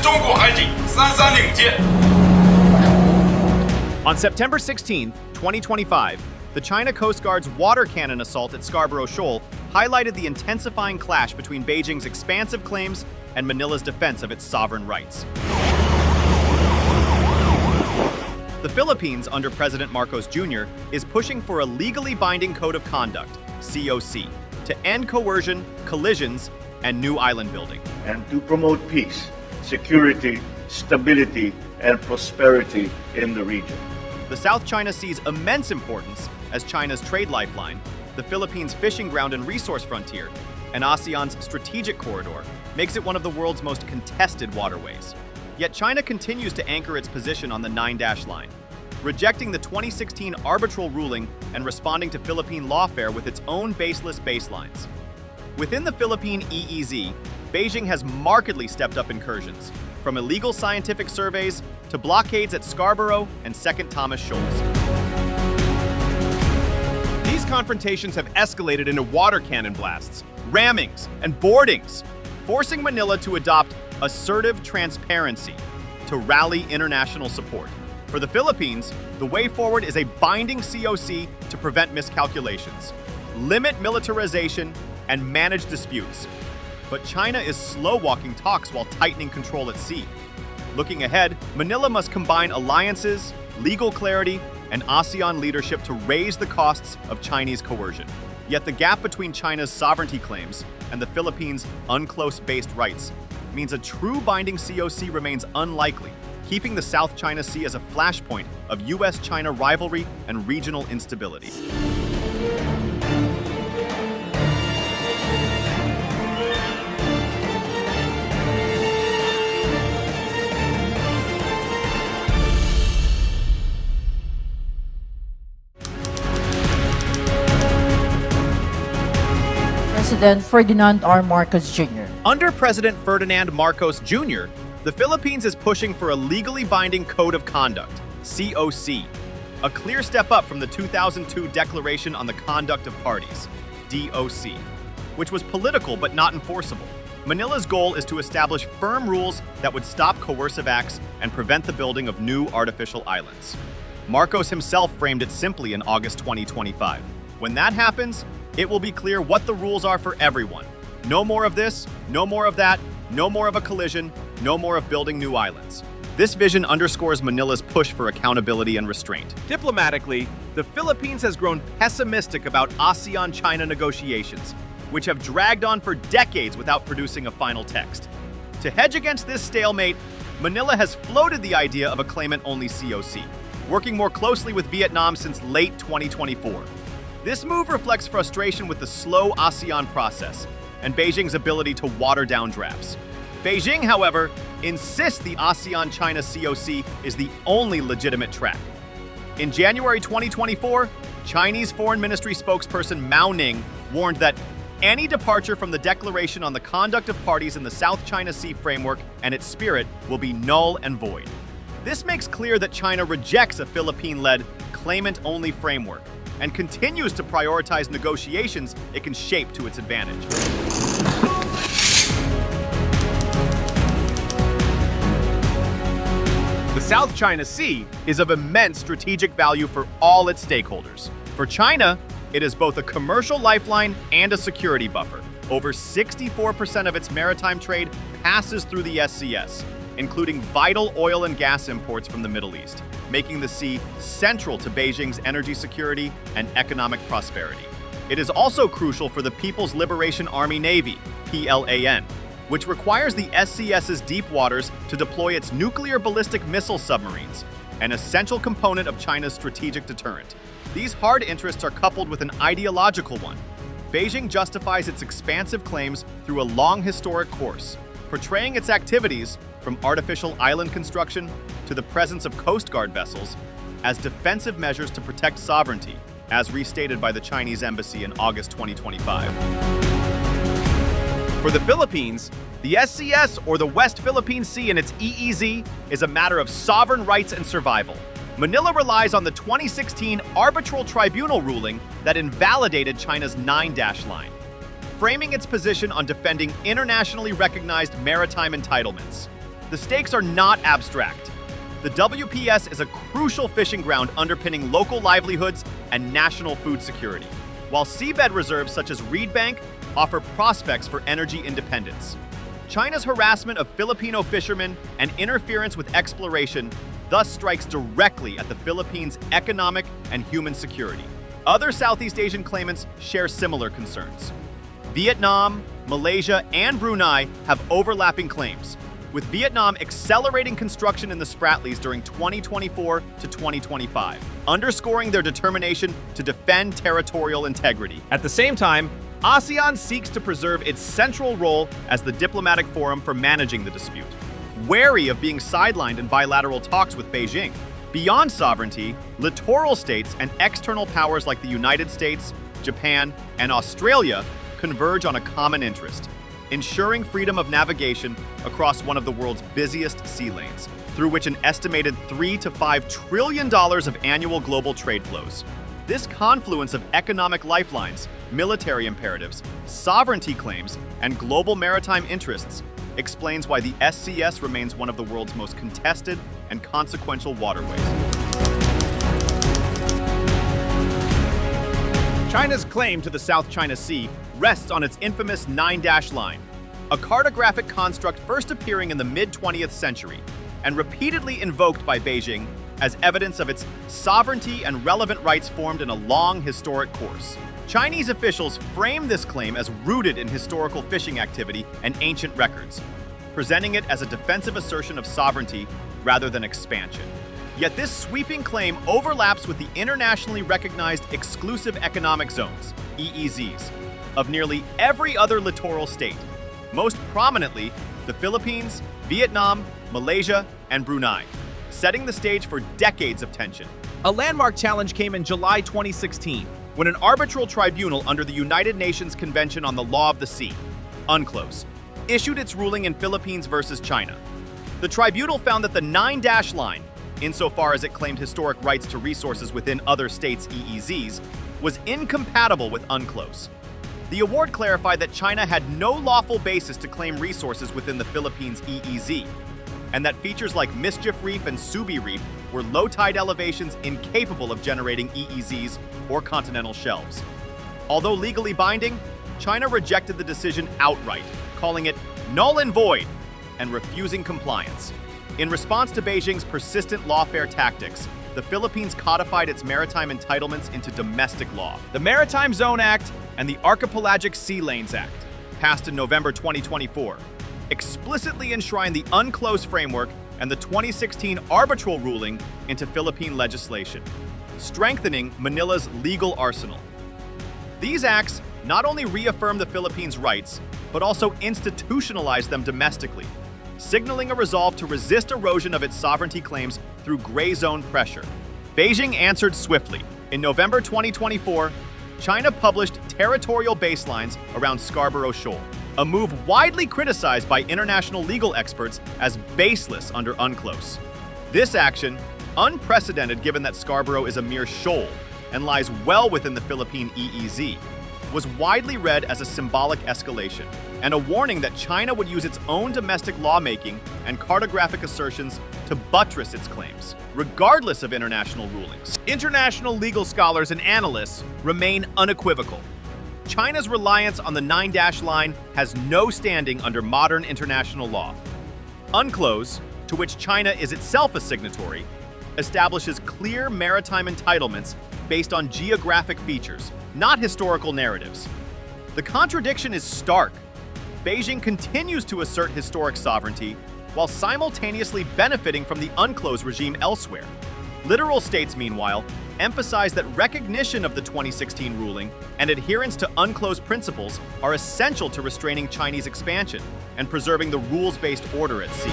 中国海警33领舰。 On September 16, 2025, the China Coast Guard's water cannon assault at Scarborough Shoal highlighted the intensifying clash between Beijing's expansive claims and Manila's defense of its sovereign rights. The Philippines, under President Marcos Jr., is pushing for a legally binding code of conduct, COC, to end coercion, collisions, and new island building. And to promote peace, security, stability, and prosperity in the region. The South China Sea's immense importance as China's trade lifeline, the Philippines' fishing ground and resource frontier, and ASEAN's strategic corridor makes it one of the world's most contested waterways. Yet China continues to anchor its position on the 9-dash line, rejecting the 2016 arbitral ruling and responding to Philippine lawfare with its own baseless baselines. Within the Philippine EEZ, Beijing has markedly stepped up incursions, from illegal scientific surveys to blockades at Scarborough and Second Thomas Shoals. These confrontations have escalated into water cannon blasts, rammings, and boardings, forcing Manila to adopt assertive transparency to rally international support. For the Philippines, the way forward is a binding COC to prevent miscalculations, limit militarization, and manage disputes. But China is slow-walking talks while tightening control at sea. Looking ahead, Manila must combine alliances, legal clarity, and ASEAN leadership to raise the costs of Chinese coercion. Yet the gap between China's sovereignty claims and the Philippines' unclose-based rights means a true binding COC remains unlikely, keeping the South China Sea as a flashpoint of US-China rivalry and regional instability. President Ferdinand R. Marcos Jr. Under President Ferdinand Marcos Jr., the Philippines is pushing for a legally binding code of conduct, COC, a clear step up from the 2002 Declaration on the Conduct of Parties, DOC, which was political but not enforceable. Manila's goal is to establish firm rules that would stop coercive acts and prevent the building of new artificial islands. Marcos himself framed it simply in August 2025. When that happens, it will be clear what the rules are for everyone. No more of this, no more of that, no more of a collision, no more of building new islands. This vision underscores Manila's push for accountability and restraint. Diplomatically, the Philippines has grown pessimistic about ASEAN-China negotiations, which have dragged on for decades without producing a final text. To hedge against this stalemate, Manila has floated the idea of a claimant-only COC, working more closely with Vietnam since late 2024. This move reflects frustration with the slow ASEAN process and Beijing's ability to water down drafts. Beijing, however, insists the ASEAN-China COC is the only legitimate track. In January 2024, Chinese Foreign Ministry spokesperson Mao Ning warned that any departure from the Declaration on the Conduct of Parties in the South China Sea framework and its spirit will be null and void. This makes clear that China rejects a Philippine-led, claimant-only framework and continues to prioritize negotiations it can shape to its advantage. The South China Sea is of immense strategic value for all its stakeholders. For China, it is both a commercial lifeline and a security buffer. Over 64% of its maritime trade passes through the SCS, including vital oil and gas imports from the Middle East, making the sea central to Beijing's energy security and economic prosperity. It is also crucial for the People's Liberation Army Navy, PLAN, which requires the SCS's deep waters to deploy its nuclear ballistic missile submarines, an essential component of China's strategic deterrent. These hard interests are coupled with an ideological one. Beijing justifies its expansive claims through a long historic course, portraying its activities, from artificial island construction to the presence of Coast Guard vessels, as defensive measures to protect sovereignty, as restated by the Chinese embassy in August 2025. For the Philippines, the SCS, or the West Philippine Sea and its EEZ, is a matter of sovereign rights and survival. Manila relies on the 2016 arbitral tribunal ruling that invalidated China's 9-dash line, framing its position on defending internationally recognized maritime entitlements. The stakes are not abstract. The WPS is a crucial fishing ground underpinning local livelihoods and national food security, while seabed reserves such as Reed Bank offer prospects for energy independence. China's harassment of Filipino fishermen and interference with exploration thus strikes directly at the Philippines' economic and human security. Other Southeast Asian claimants share similar concerns. Vietnam, Malaysia, and Brunei have overlapping claims, with Vietnam accelerating construction in the Spratlys during 2024 to 2025, underscoring their determination to defend territorial integrity. At the same time, ASEAN seeks to preserve its central role as the diplomatic forum for managing the dispute, wary of being sidelined in bilateral talks with Beijing. Beyond sovereignty, littoral states and external powers like the United States, Japan, and Australia converge on a common interest: ensuring freedom of navigation across one of the world's busiest sea lanes, through which an estimated $3 to $5 trillion of annual global trade flows. This confluence of economic lifelines, military imperatives, sovereignty claims, and global maritime interests explains why the SCS remains one of the world's most contested and consequential waterways. China's claim to the South China Sea rests on its infamous 9-dash line, a cartographic construct first appearing in the mid-20th century and repeatedly invoked by Beijing as evidence of its sovereignty and relevant rights formed in a long historic course. Chinese officials frame this claim as rooted in historical fishing activity and ancient records, presenting it as a defensive assertion of sovereignty rather than expansion. Yet this sweeping claim overlaps with the internationally recognized exclusive economic zones, EEZs, of nearly every other littoral state, most prominently the Philippines, Vietnam, Malaysia, and Brunei, setting the stage for decades of tension. A landmark challenge came in July 2016, when an arbitral tribunal under the United Nations Convention on the Law of the Sea, UNCLOS, issued its ruling in Philippines versus China. The tribunal found that the 9-dash line, insofar as it claimed historic rights to resources within other states' EEZs, was incompatible with UNCLOS. The award clarified that China had no lawful basis to claim resources within the Philippines' EEZ, and that features like Mischief Reef and Subi Reef were low tide elevations incapable of generating EEZs or continental shelves. Although legally binding, China rejected the decision outright, calling it null and void and refusing compliance. In response to Beijing's persistent lawfare tactics, the Philippines codified its maritime entitlements into domestic law. The Maritime Zone Act and the Archipelagic Sea Lanes Act, passed in November 2024, explicitly enshrine the UNCLOS framework and the 2016 arbitral ruling into Philippine legislation, strengthening Manila's legal arsenal. These acts not only reaffirm the Philippines' rights, but also institutionalize them domestically, signaling a resolve to resist erosion of its sovereignty claims through gray zone pressure. Beijing answered swiftly. In November 2024, China published territorial baselines around Scarborough Shoal, a move widely criticized by international legal experts as baseless under UNCLOS. This action, unprecedented given that Scarborough is a mere shoal and lies well within the Philippine EEZ, was widely read as a symbolic escalation and a warning that China would use its own domestic lawmaking and cartographic assertions to buttress its claims, regardless of international rulings. International legal scholars and analysts remain unequivocal. China's reliance on the 9-dash line has no standing under modern international law. UNCLOS, to which China is itself a signatory, establishes clear maritime entitlements based on geographic features, not historical narratives. The contradiction is stark. Beijing continues to assert historic sovereignty while simultaneously benefiting from the UNCLOS regime elsewhere. Littoral states, meanwhile, emphasize that recognition of the 2016 ruling and adherence to UNCLOS principles are essential to restraining Chinese expansion and preserving the rules-based order at sea.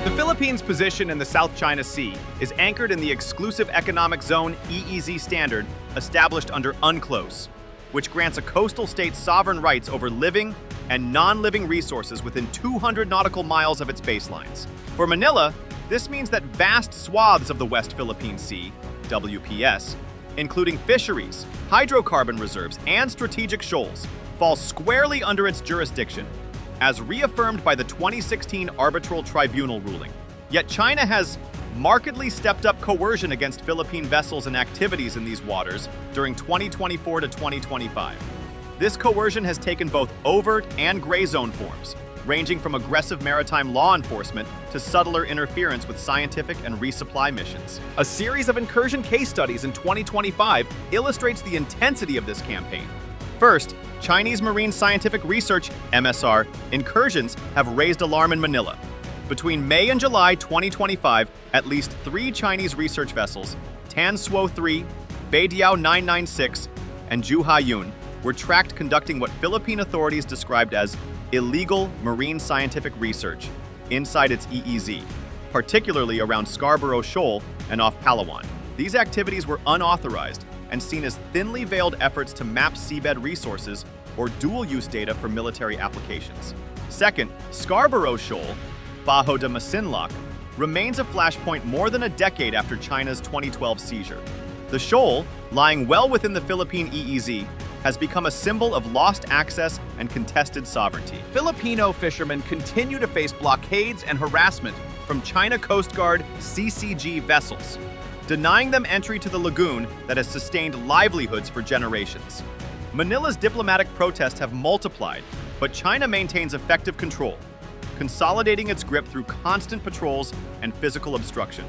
The Philippines' position in the South China Sea is anchored in the exclusive economic zone EEZ standard established under UNCLOS, which grants a coastal state sovereign rights over living and non-living resources within 200 nautical miles of its baselines. For Manila, this means that vast swaths of the West Philippine Sea, WPS, including fisheries, hydrocarbon reserves, and strategic shoals, falls squarely under its jurisdiction, as reaffirmed by the 2016 Arbitral Tribunal ruling. Yet China has markedly stepped up coercion against Philippine vessels and activities in these waters during 2024 to 2025. This coercion has taken both overt and gray zone forms, ranging from aggressive maritime law enforcement to subtler interference with scientific and resupply missions. A series of incursion case studies in 2025 illustrates the intensity of this campaign. First, Chinese Marine Scientific Research (MSR) incursions have raised alarm in Manila. Between May and July 2025, at least 3 Chinese research vessels, Tan Suo 3, Beidiao 996, and Juha Yun, were tracked conducting what Philippine authorities described as illegal marine scientific research inside its EEZ, particularly around Scarborough Shoal and off Palawan. These activities were unauthorized and seen as thinly veiled efforts to map seabed resources or dual-use data for military applications. Second, Scarborough Shoal, Bajo de Masinloc, remains a flashpoint more than a decade after China's 2012 seizure. The shoal, lying well within the Philippine EEZ, has become a symbol of lost access and contested sovereignty. Filipino fishermen continue to face blockades and harassment from China Coast Guard CCG vessels, denying them entry to the lagoon that has sustained livelihoods for generations. Manila's diplomatic protests have multiplied, but China maintains effective control, consolidating its grip through constant patrols and physical obstruction.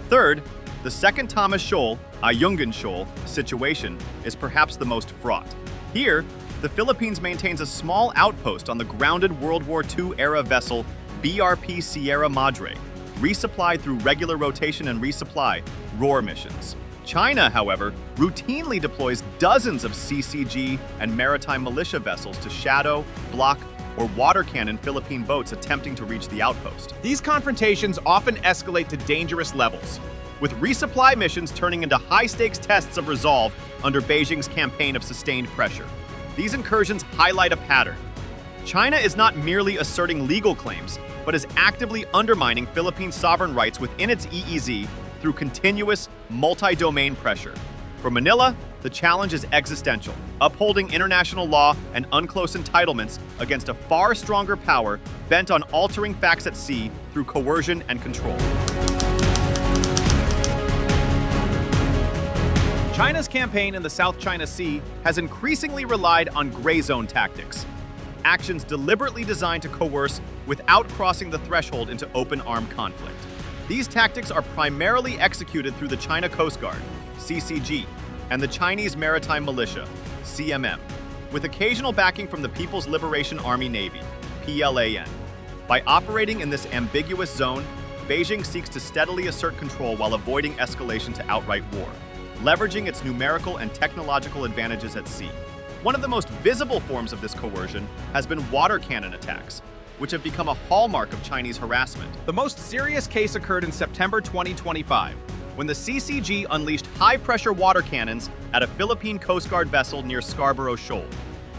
Third, the second Thomas Shoal, Ayungin Shoal, situation is perhaps the most fraught. Here, the Philippines maintains a small outpost on the grounded World War II-era vessel BRP Sierra Madre, resupplied through regular rotation and resupply ROAR missions. China, however, routinely deploys dozens of CCG and maritime militia vessels to shadow, block, or water cannon Philippine boats attempting to reach the outpost. These confrontations often escalate to dangerous levels, with resupply missions turning into high-stakes tests of resolve under Beijing's campaign of sustained pressure. These incursions highlight a pattern. China is not merely asserting legal claims, but is actively undermining Philippine sovereign rights within its EEZ through continuous, multi-domain pressure. For Manila, the challenge is existential, upholding international law and UNCLOS entitlements against a far stronger power bent on altering facts at sea through coercion and control. China's campaign in the South China Sea has increasingly relied on gray zone tactics, actions deliberately designed to coerce without crossing the threshold into open armed conflict. These tactics are primarily executed through the China Coast Guard, CCG, and the Chinese Maritime Militia, CMM, with occasional backing from the People's Liberation Army Navy, PLAN. By operating in this ambiguous zone, Beijing seeks to steadily assert control while avoiding escalation to outright war, leveraging its numerical and technological advantages at sea. One of the most visible forms of this coercion has been water cannon attacks, which have become a hallmark of Chinese harassment. The most serious case occurred in September 2025, when the CCG unleashed high-pressure water cannons at a Philippine Coast Guard vessel near Scarborough Shoal.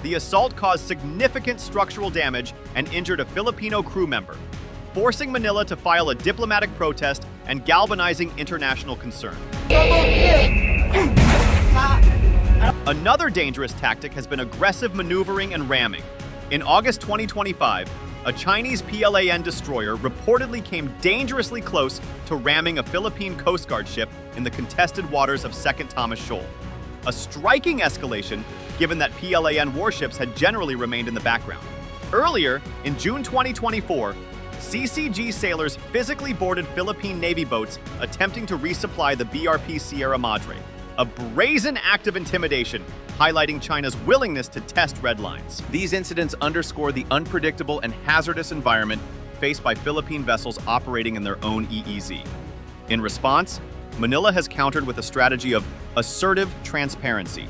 The assault caused significant structural damage and injured a Filipino crew member, forcing Manila to file a diplomatic protest and galvanizing international concern. Another dangerous tactic has been aggressive maneuvering and ramming. In August 2025, a Chinese PLAN destroyer reportedly came dangerously close to ramming a Philippine Coast Guard ship in the contested waters of Second Thomas Shoal. A striking escalation, given that PLAN warships had generally remained in the background. Earlier, in June 2024, CCG sailors physically boarded Philippine Navy boats attempting to resupply the BRP Sierra Madre, a brazen act of intimidation highlighting China's willingness to test red lines. These incidents underscore the unpredictable and hazardous environment faced by Philippine vessels operating in their own EEZ. In response, Manila has countered with a strategy of assertive transparency.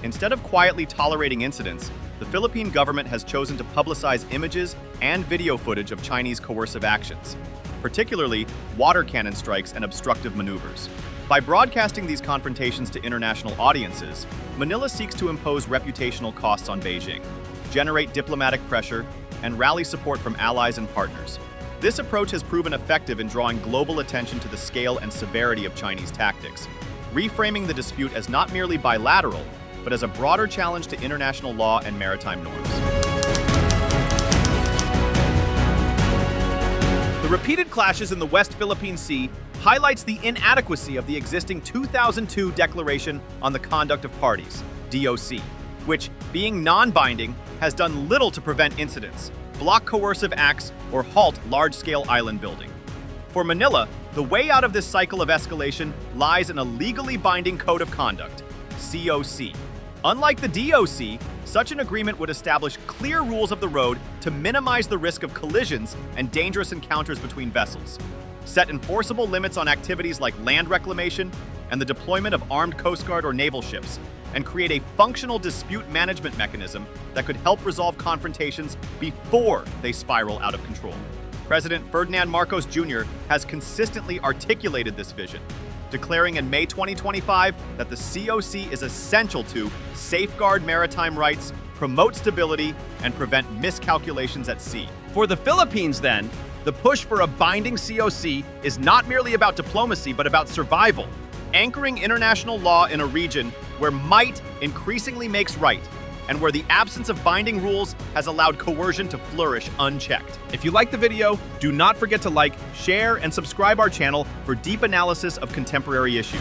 Instead of quietly tolerating incidents, the Philippine government has chosen to publicize images and video footage of Chinese coercive actions, particularly water cannon strikes and obstructive maneuvers. By broadcasting these confrontations to international audiences, Manila seeks to impose reputational costs on Beijing, generate diplomatic pressure, and rally support from allies and partners. This approach has proven effective in drawing global attention to the scale and severity of Chinese tactics, reframing the dispute as not merely bilateral, but as a broader challenge to international law and maritime norms. The repeated clashes in the West Philippine Sea highlights the inadequacy of the existing 2002 Declaration on the Conduct of Parties, DOC, which, being non-binding, has done little to prevent incidents, block coercive acts, or halt large-scale island building. For Manila, the way out of this cycle of escalation lies in a legally binding code of conduct, COC. Unlike the DOC, such an agreement would establish clear rules of the road to minimize the risk of collisions and dangerous encounters between vessels, set enforceable limits on activities like land reclamation and the deployment of armed Coast Guard or naval ships, and create a functional dispute management mechanism that could help resolve confrontations before they spiral out of control. President Ferdinand Marcos Jr. has consistently articulated this vision, declaring in May 2025 that the COC is essential to safeguard maritime rights, promote stability, and prevent miscalculations at sea. For the Philippines, then, the push for a binding COC is not merely about diplomacy, but about survival, anchoring international law in a region where might increasingly makes right, and where the absence of binding rules has allowed coercion to flourish unchecked. If you like the video, do not forget to like, share, and subscribe our channel for deep analysis of contemporary issues.